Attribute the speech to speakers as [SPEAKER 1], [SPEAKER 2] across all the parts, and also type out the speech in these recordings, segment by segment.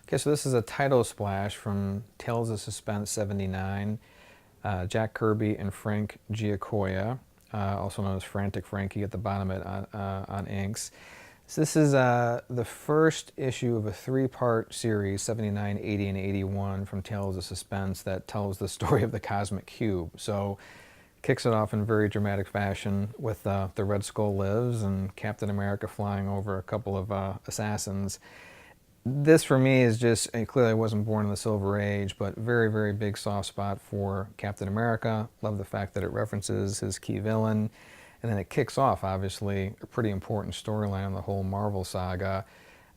[SPEAKER 1] Okay, so this is a title splash from Tales of Suspense '79. Jack Kirby and Frank Giacoia, also known as Frantic Frankie at the bottom of it on inks. So this is the first issue of a three-part series, '79, '80, and '81, from Tales of Suspense, that tells the story of the Cosmic Cube. So kicks it off in very dramatic fashion with the Red Skull lives and Captain America flying over a couple of assassins. This for me is just, clearly I wasn't born in the Silver Age, but very, very big soft spot for Captain America. Love the fact that it references his key villain. And then it kicks off, obviously, a pretty important storyline in the whole Marvel saga.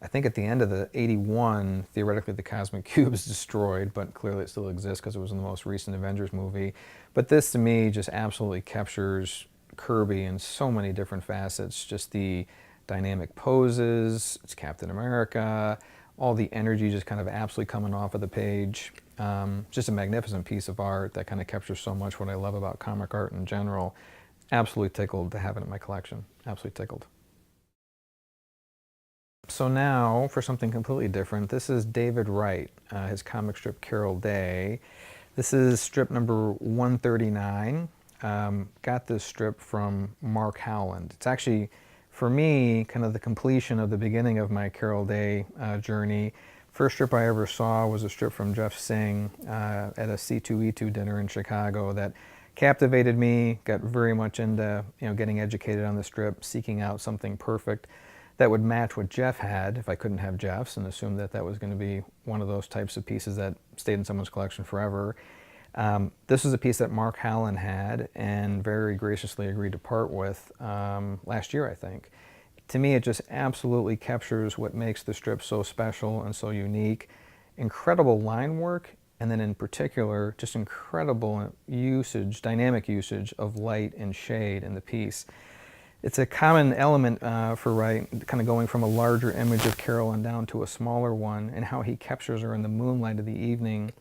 [SPEAKER 1] I think at the end of the '81, theoretically the Cosmic Cube is destroyed, but clearly it still exists because it was in the most recent Avengers movie. But this, to me, just absolutely captures Kirby in so many different facets. Just the dynamic poses, it's Captain America, all the energy just kind of absolutely coming off of the page. Just a magnificent piece of art that kind of captures so much what I love about comic art in general. Absolutely tickled to have it in my collection. Absolutely tickled. So now, for something completely different, this is David Wright, his comic strip Carol Day. This is strip number 139. Got this strip from Mark Howland. It's actually, for me, kind of the completion of the beginning of my Carol Day journey. First strip I ever saw was a strip from Jeff Singh at a C2E2 dinner in Chicago that captivated me, got very much into getting educated on the strip, seeking out something perfect that would match what Jeff had if I couldn't have Jeff's, and assumed that that was going to be one of those types of pieces that stayed in someone's collection forever. This was a piece that Mark Howland had and very graciously agreed to part with last year, I think. To me, it just absolutely captures what makes the strip so special and so unique. Incredible line work, and then in particular, just incredible usage, dynamic usage of light and shade in the piece. It's a common element for Wright, kind of going from a larger image of Carolyn down to a smaller one, and how he captures her in the moonlight of the evening.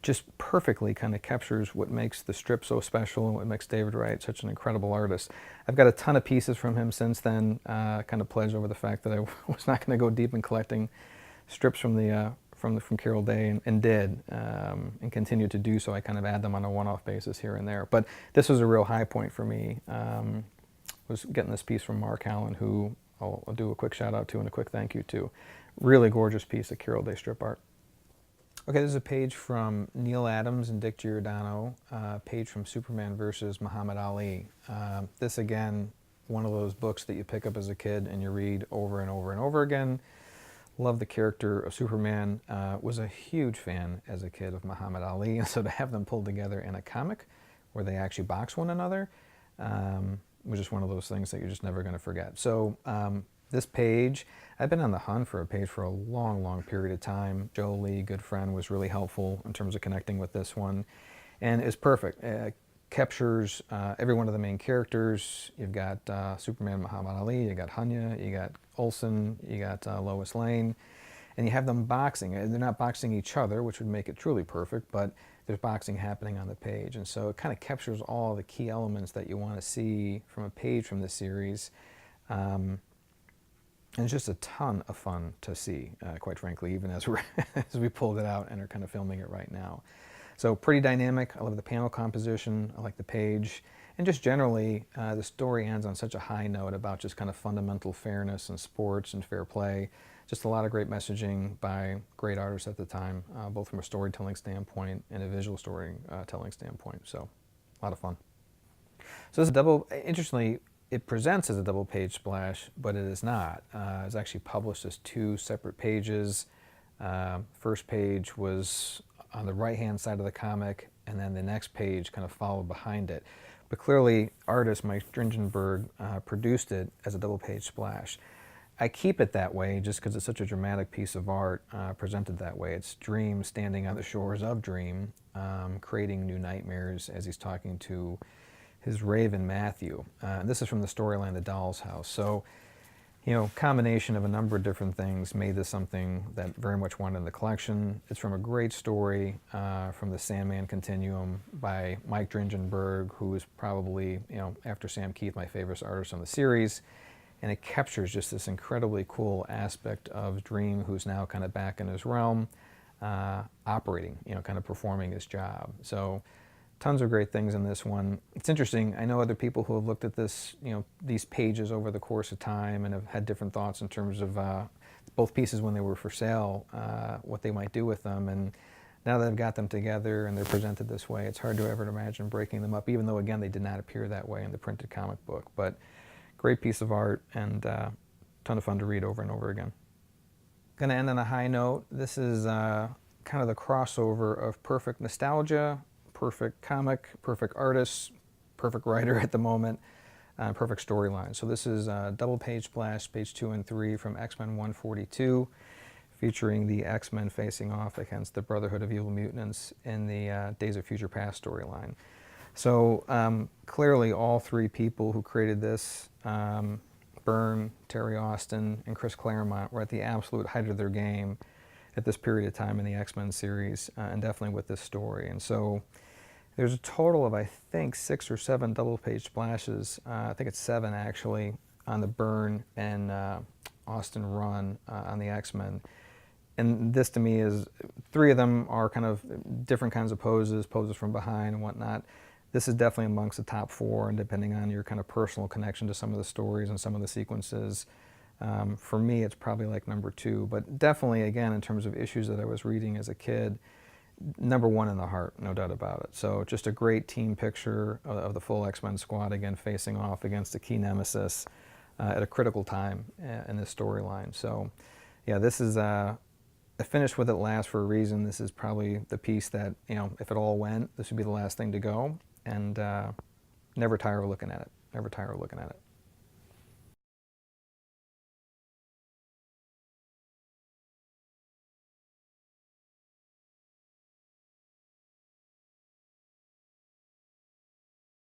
[SPEAKER 1] Just perfectly kind of captures what makes the strip so special and what makes David Wright such an incredible artist. I've got a ton of pieces from him since then, kind of pledged over the fact that I was not going to go deep in collecting strips from Carol Day, and did, and continue to do so. I kind of add them on a one-off basis here and there. But this was a real high point for me, was getting this piece from Mark Howland, who I'll do a quick shout out to and a quick thank you to. Really gorgeous piece of Carol Day strip art. Okay, this is a page from Neal Adams and Dick Giordano, a page from Superman versus Muhammad Ali. This, again, one of those books that you pick up as a kid and you read over and over and over again. Love the character of Superman. Was a huge fan as a kid of Muhammad Ali, and so to have them pulled together in a comic where they actually box one another was just one of those things that you're just never going to forget. So this page, I've been on the hunt for a page for a long, long period of time. Joe Lee, good friend, was really helpful in terms of connecting with this one, and it's perfect. It captures every one of the main characters. You've got Superman, Muhammad Ali, you got Hunya, you got Olsen, you got Lois Lane, and you have them boxing. They're not boxing each other, which would make it truly perfect, but there's boxing happening on the page, and so it kind of captures all the key elements that you want to see from a page from this series. And it's just a ton of fun to see, quite frankly, even as we pulled it out and are kind of filming it right now. So pretty dynamic. I love the panel composition. I like the page. And just generally, the story ends on such a high note about just kind of fundamental fairness in sports and fair play. Just a lot of great messaging by great artists at the time, both from a storytelling standpoint and a visual storytelling standpoint. So a lot of fun. So this is double, interestingly, it presents as a double page splash, but it is not. It's actually published as two separate pages. First page was on the right-hand side of the comic, and then the next page kind of followed behind it. But clearly, artist Mike Dringenberg produced it as a double-page splash. I keep it that way just because it's such a dramatic piece of art presented that way. It's Dream standing on the shores of Dream, creating new nightmares as he's talking to his raven Matthew. This is from the storyline The Doll's House. So, combination of a number of different things made this something that very much wanted in the collection. It's from a great story from the Sandman continuum by Mike Dringenberg, who is probably, after Sam Keith, my favorite artist on the series. and it captures just this incredibly cool aspect of Dream, who's now kind of back in his realm, operating, kind of performing his job. So tons of great things in this one. It's interesting, I know other people who have looked at this, these pages over the course of time and have had different thoughts in terms of both pieces when they were for sale, what they might do with them. And now that I've got them together and they're presented this way, it's hard to ever imagine breaking them up, even though, again, they did not appear that way in the printed comic book. But great piece of art and ton of fun to read over and over again. Going to end on a high note. This is kind of the crossover of perfect nostalgia, perfect comic, perfect artist, perfect writer at the moment, perfect storyline. So this is a double page splash, page 2 and 3 from X-Men 142, featuring the X-Men facing off against the Brotherhood of Evil Mutants in the Days of Future Past storyline. So clearly all three people who created this, Byrne, Terry Austin, and Chris Claremont, were at the absolute height of their game at this period of time in the X-Men series, and definitely with this story. And so there's a total of, I think, 6 or 7 double-page splashes, I think it's 7 actually, on the Byrne and Austin run on the X-Men. And this to me is, 3 of them are kind of different kinds of poses from behind and whatnot. This is definitely amongst the top 4, and depending on your kind of personal connection to some of the stories and some of the sequences, for me it's probably like number 2. But definitely, again, in terms of issues that I was reading as a kid, number 1 in the heart, no doubt about it. So just a great team picture of the full X-Men squad, again, facing off against a key nemesis at a critical time in this storyline. So yeah, this is I finished with it last for a reason. This is probably the piece that, if it all went, this would be the last thing to go. And never tire of looking at it. Never tire of looking at it.